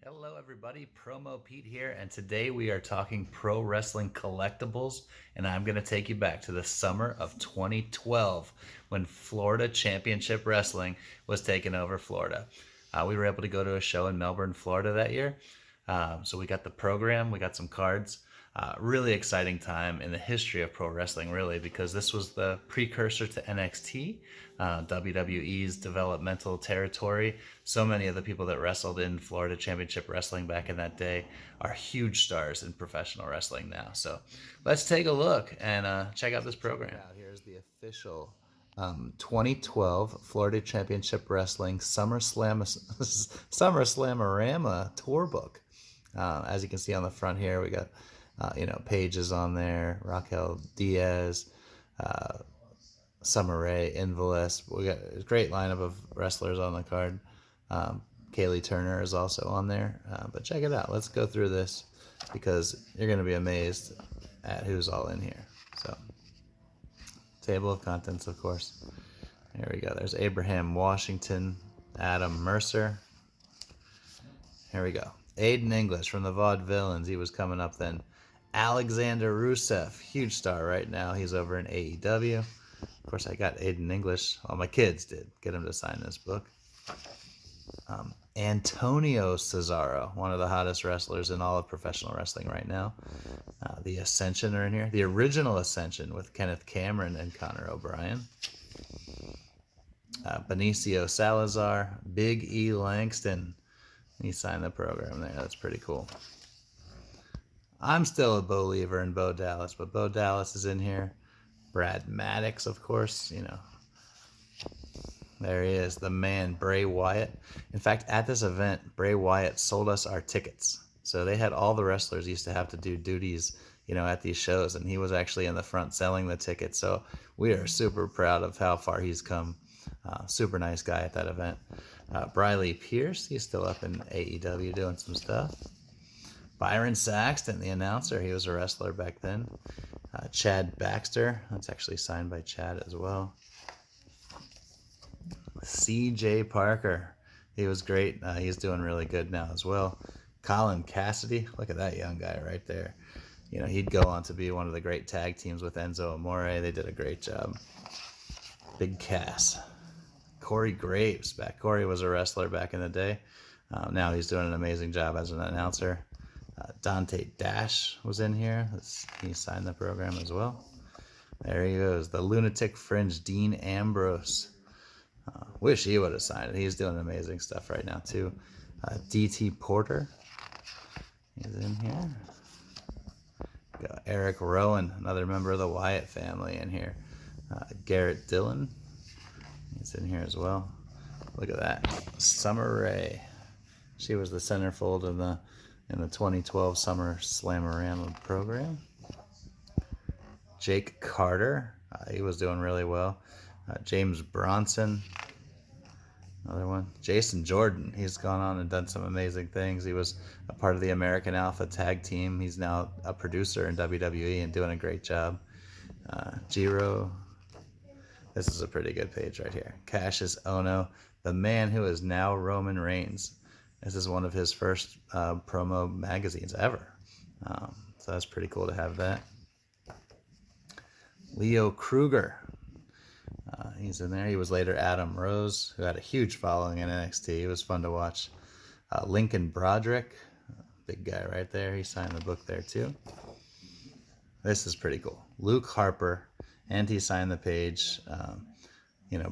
Hello, everybody. Promo Pete here, and today we are talking pro wrestling collectibles. And I'm going to take you back to the summer of 2012 when Florida Championship Wrestling was taking over Florida. We were able to go to a show in Melbourne, Florida that year. So we got the program, we got some cards. Really exciting time in the history of pro wrestling, really, because this was the precursor to NXT, WWE's developmental territory. So many of the people that wrestled in Florida Championship Wrestling back in that day are huge stars in professional wrestling now. So let's take a look and check out this program. Here's the official 2012 Florida Championship Wrestling Summer Slamarama tour book. As you can see on the front here, we got Paige is on there, Raquel Diaz, Summer Raye, Invalid. We got a great lineup of wrestlers on the card. Kaylee Turner is also on there. But check it out. Let's go through this because you're going to be amazed at who's all in here. So, table of contents, of course. Here we go. There's Abraham Washington, Adam Mercer. Here we go. Aiden English from the Vaudevillains. He was coming up then. Alexander Rusev, huge star right now. He's over in AEW. Of course, I got Aiden English. Well, my kids did get him to sign this book. Antonio Cesaro, one of the hottest wrestlers in all of professional wrestling right now. The Ascension are in here. The original Ascension with Kenneth Cameron and Connor O'Brien. Benicio Salazar, Big E Langston. He signed the program there. That's pretty cool. I'm still a believer in Bo Dallas, but Bo Dallas is in here. Brad Maddox, of course, There he is, the man, Bray Wyatt. In fact, at this event, Bray Wyatt sold us our tickets. So they had all the wrestlers used to have to do duties, at these shows, and he was actually in the front selling the tickets. So we are super proud of how far he's come. Super nice guy at that event. Briley Pierce, he's still up in AEW doing some stuff. Byron Saxton, the announcer, he was a wrestler back then. Chad Baxter, that's actually signed by Chad as well. CJ Parker, he was great. He's doing really good now as well. Colin Cassidy, look at that young guy right there. He'd go on to be one of the great tag teams with Enzo Amore. They did a great job. Big Cass. Corey Graves back. Corey was a wrestler back in the day. Now he's doing an amazing job as an announcer. Dante Dash was in here. He signed the program as well. There he goes. The Lunatic Fringe, Dean Ambrose. Wish he would have signed it. He's doing amazing stuff right now too. DT Porter. He's in here. Got Erik Rowan, another member of the Wyatt family in here. Garrett Dillon. He's in here as well. Look at that. Summer Raye. She was the centerfold in the 2012 Summer Slamarama program. Jake Carter. He was doing really well. James Bronson. Another one. Jason Jordan. He's gone on and done some amazing things. He was a part of the American Alpha tag team. He's now a producer in WWE and doing a great job. Jiro. This is a pretty good page right here. Cassius Ono, the man who is now Roman Reigns. This is one of his first promo magazines ever. So that's pretty cool to have that. Leo Kruger. He's in there. He was later Adam Rose, who had a huge following in NXT. He was fun to watch. Lincoln Broderick, big guy right there. He signed the book there too. This is pretty cool. Luke Harper, and he signed the page.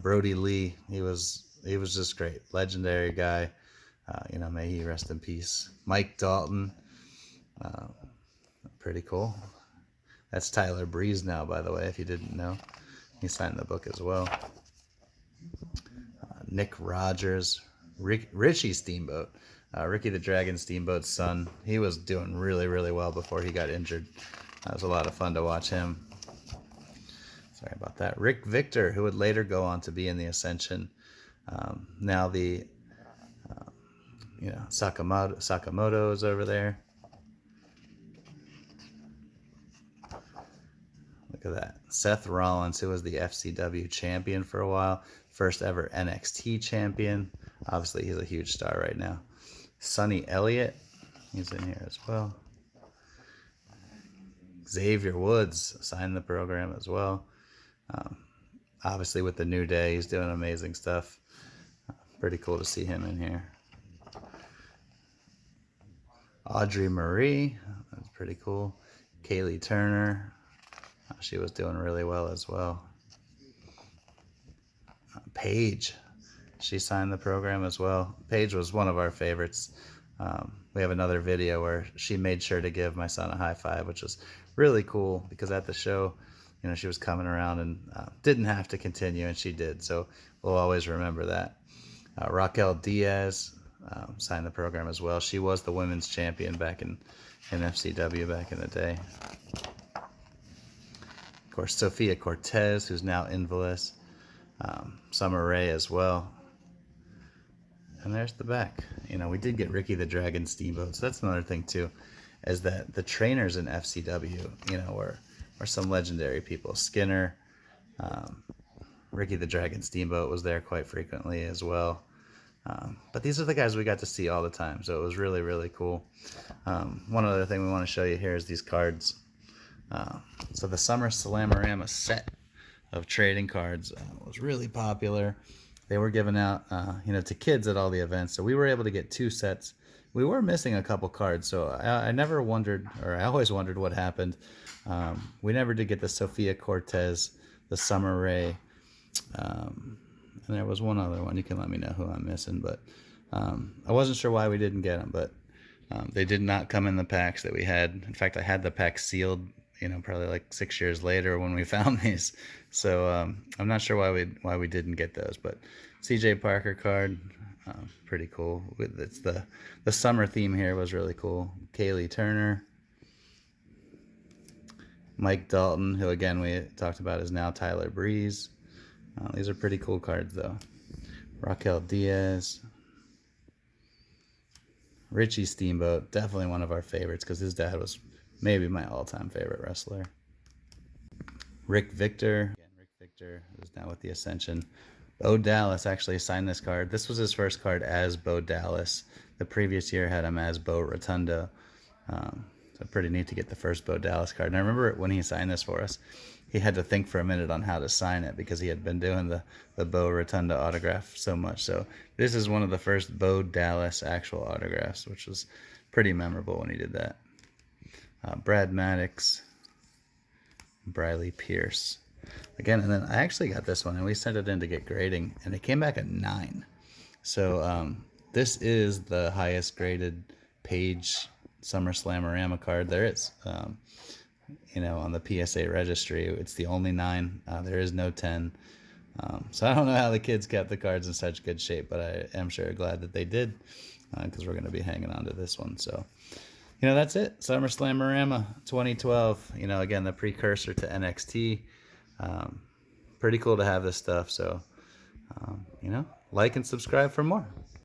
Brodie Lee, he was just great. Legendary guy. May he rest in peace. Mike Dalton, pretty cool. That's Tyler Breeze now, by the way, if you didn't know. He signed the book as well. Nick Rogers, Richie Steamboat, Ricky the Dragon Steamboat's son. He was doing really, really well before he got injured. That was a lot of fun to watch him. Sorry about that. Rick Victor, who would later go on to be in the Ascension. Now the Sakamoto is over there. Look at that. Seth Rollins, who was the FCW champion for a while. First ever NXT champion. Obviously, he's a huge star right now. Sonny Elliott, he's in here as well. Xavier Woods signed the program as well. Obviously with the New Day, he's doing amazing stuff. Pretty cool to see him in here. Audrey Marie, that's pretty cool. Kaylee Turner, she was doing really well as well. Paige, she signed the program as well. Paige was one of our favorites. We have another video where she made sure to give my son a high five, which was really cool because at the show, you know, she was coming around and didn't have to continue, and she did. So we'll always remember that. Raquel Diaz signed the program as well. She was the women's champion back in FCW back in the day. Of course, Sophia Cortez, who's now Invalid. Summer Raye as well. And there's the back. You know, we did get Ricky the Dragon Steamboat, so that's another thing too, is that the trainers in FCW, you know, were some legendary people. Skinner, Ricky the Dragon Steamboat was there quite frequently as well. But these are the guys we got to see all the time, so it was really, really cool. One other thing we want to show you here is these cards. So the Summer Slamarama set of trading cards was really popular. They were given out, you know, to kids at all the events, so we were able to get 2 sets. We were missing a couple cards, so I never wondered, or I always wondered what happened. We never did get the Sophia Cortez, the Summer Raye, and there was one other one. You can let me know who I'm missing, but I wasn't sure why we didn't get them, but they did not come in the packs that we had. In fact, I had the pack sealed, you know, probably like 6 years later when we found these. So I'm not sure why we didn't get those, but CJ Parker card, pretty cool. It's the summer theme here was really cool. Kaylee Turner, Mike Dalton, who again we talked about is now Tyler Breeze. These are pretty cool cards though. Raquel Diaz, Richie Steamboat, definitely one of our favorites because his dad was maybe my all-time favorite wrestler. Rick Victor, again, Rick Victor, who's now with the Ascension. Bo Dallas actually signed this card. This was his first card as Bo Dallas. The previous year had him as Bo Rotundo. So pretty neat to get the first Bo Dallas card. And I remember when he signed this for us, he had to think for a minute on how to sign it because he had been doing the Bo Rotundo autograph so much. So this is one of the first Bo Dallas actual autographs, which was pretty memorable when he did that. Brad Maddox, Briley Pierce. Again, and then I actually got this one, and we sent it in to get grading, and it came back at 9. So this is the highest graded Paige Summer Slamarama card there is. You know, on the PSA registry, it's the only 9. There is no 10. So I don't know how the kids kept the cards in such good shape, but I am sure glad that they did, because we're going to be hanging on to this one. So, you know, that's it. Summer Slamarama 2012. You know, again, the precursor to NXT. Pretty cool to have this stuff. So, you know, like and subscribe for more.